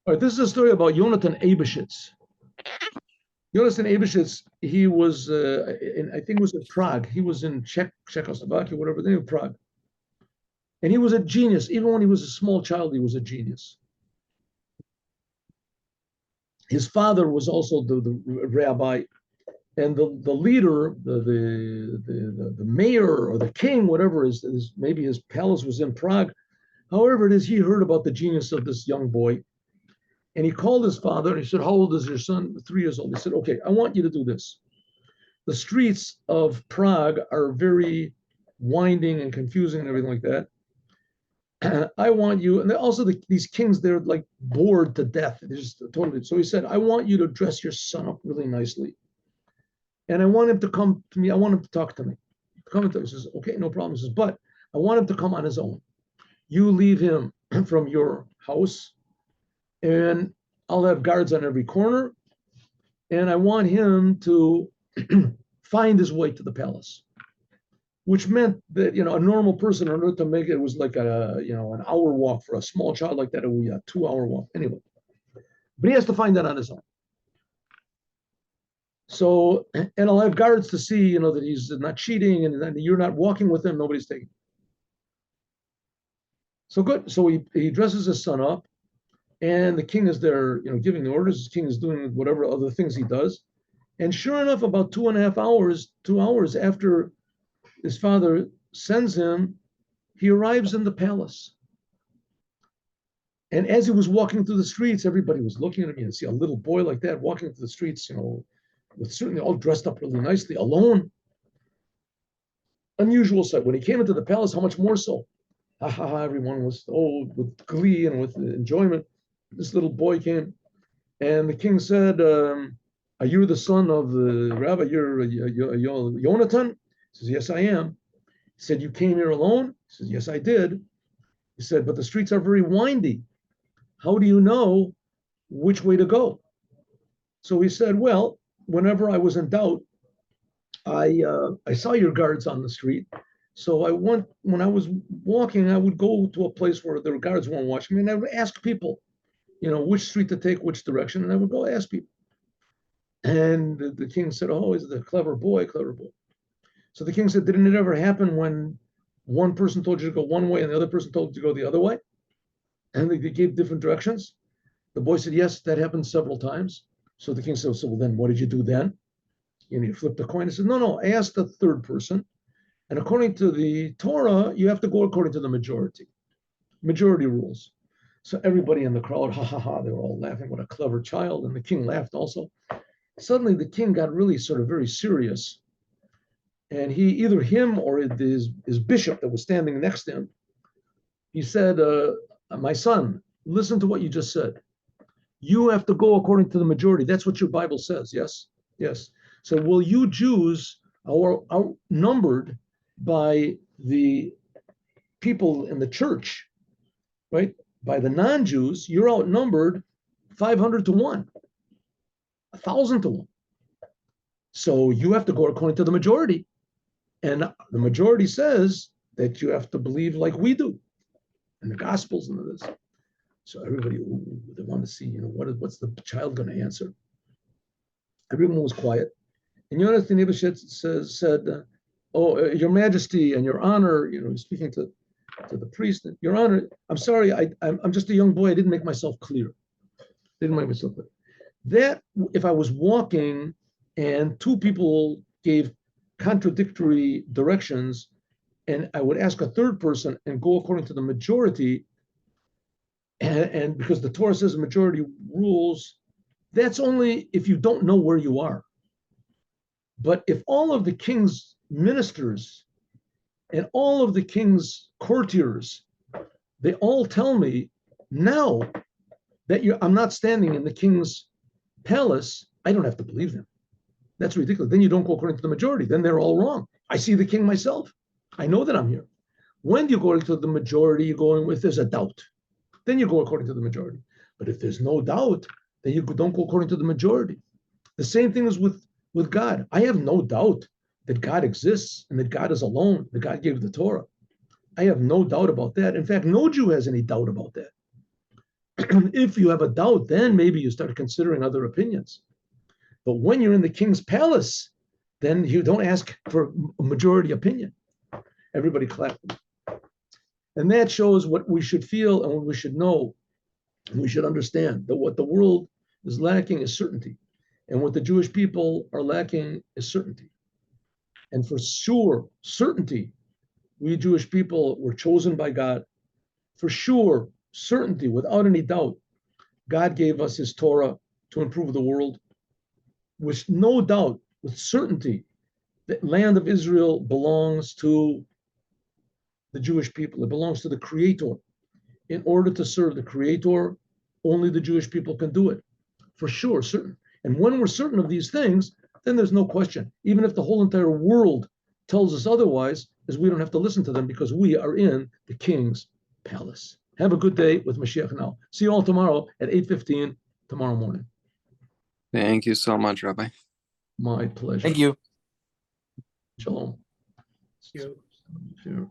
All right, this is a story about Jonathan Abishitz. Jonathan Abishitz, he was, I think it was in Prague. He was in Czechoslovakia, whatever, they were Prague. And he was a genius. Even when he was a small child, he was a genius. His father was also the rabbi, and the leader, the mayor or the king, whatever is maybe his palace was in Prague. However it is, he heard about the genius of this young boy, and he called his father and he said, "How old is your son?" 3 years old. He said, "Okay, I want you to do this. The streets of Prague are very winding and confusing and everything like that. I want you, and also these kings, they're like bored to death. They're just totally." So he said, "I want you to dress your son up really nicely, and I want him to come to me. I want him to talk to me." Come to, he says, "Okay, no problem." He says, "But I want him to come on his own. You leave him from your house, and I'll have guards on every corner, and I want him to find his way to the palace." Which meant that, a normal person, in order to make it, was like an hour walk. For a small child like that, it would be a 2 hour walk anyway. But he has to find that on his own. So, and I'll have guards to see, that he's not cheating, and that you're not walking with him. Nobody's taking. So good. So he dresses his son up, and the king is there, giving the orders. The king is doing whatever other things he does. And sure enough, about 2.5 hours, 2 hours after his father sends him, he arrives in the palace. And as he was walking through the streets, everybody was looking at him. You see a little boy like that walking through the streets, with certainly all dressed up really nicely, alone. Unusual sight. When he came into the palace, how much more so? Ha ha ha! Everyone was with glee and with enjoyment. This little boy came, and the king said, "Are you the son of the rabbi? You're Jonathan?" He says, "Yes, I am." He said, "You came here alone?" He says, "Yes, I did." He said, "But the streets are very windy. How do you know which way to go?" So he said, "Well, whenever I was in doubt, I saw your guards on the street. So when I was walking, I would go to a place where the guards weren't watching me, and I would ask people, which street to take, which direction, and I would go ask people." And the king said, "Oh, he's the clever boy, clever boy." So the king said, "Didn't it ever happen when one person told you to go one way and the other person told you to go the other way? And they gave different directions?" The boy said, "Yes, that happened several times." So the king said, "So well, then what did you do then?" And he flipped the coin and said, "No, no, I asked the third person. And according to the Torah, you have to go according to the majority rules." So everybody in the crowd, ha ha ha, they were all laughing. What a clever child. And the king laughed also. Suddenly the king got really sort of very serious. And either him or his bishop that was standing next to him, he said, "My son, listen to what you just said. You have to go according to the majority. That's what your Bible says. Yes? Yes. So will you Jews are outnumbered by the people in the church, right? By the non-Jews, you're outnumbered 500 to 1, 1,000 to 1. So you have to go according to the majority. And the majority says that you have to believe like we do in the Gospels and this." So everybody, they want to see, what's the child going to answer? Everyone was quiet. And Jonathan Ibashit said, "Oh, Your Majesty and Your Honor," speaking to the priest, "Your Honor, I'm sorry, I'm just a young boy. I didn't make myself clear. That if I was walking and two people gave contradictory directions, and I would ask a third person and go according to the majority, and because the Torah says majority rules, that's only if you don't know where you are. But if all of the king's ministers and all of the king's courtiers, they all tell me now that I'm not standing in the king's palace, I don't have to believe them. That's ridiculous. Then you don't go according to the majority. Then they're all wrong. I see the king myself. I know that I'm here. When you go to the majority, you're going with there's a doubt. Then you go according to the majority. But if there's no doubt, then you don't go according to the majority. The same thing is with God. I have no doubt that God exists and that God is alone, that God gave the Torah. I have no doubt about that. In fact, no Jew has any doubt about that. If you have a doubt, then maybe you start considering other opinions. But when you're in the king's palace, then you don't ask for a majority opinion. Everybody clapped. And that shows what we should feel and what we should know. And we should understand that what the world is lacking is certainty. And what the Jewish people are lacking is certainty. And for sure, certainty, we Jewish people were chosen by God. For sure, certainty, without any doubt, God gave us his Torah to improve the world. With no doubt, with certainty, the land of Israel belongs to the Jewish people. It belongs to the Creator. In order to serve the Creator, only the Jewish people can do it. For sure, certain. And when we're certain of these things, then there's no question. Even if the whole entire world tells us otherwise, is we don't have to listen to them because we are in the king's palace. Have a good day with Mashiach now. See you all tomorrow at 8:15 tomorrow morning. Thank you so much, Rabbi. My pleasure. Thank you. Shalom. Thank you. Sure.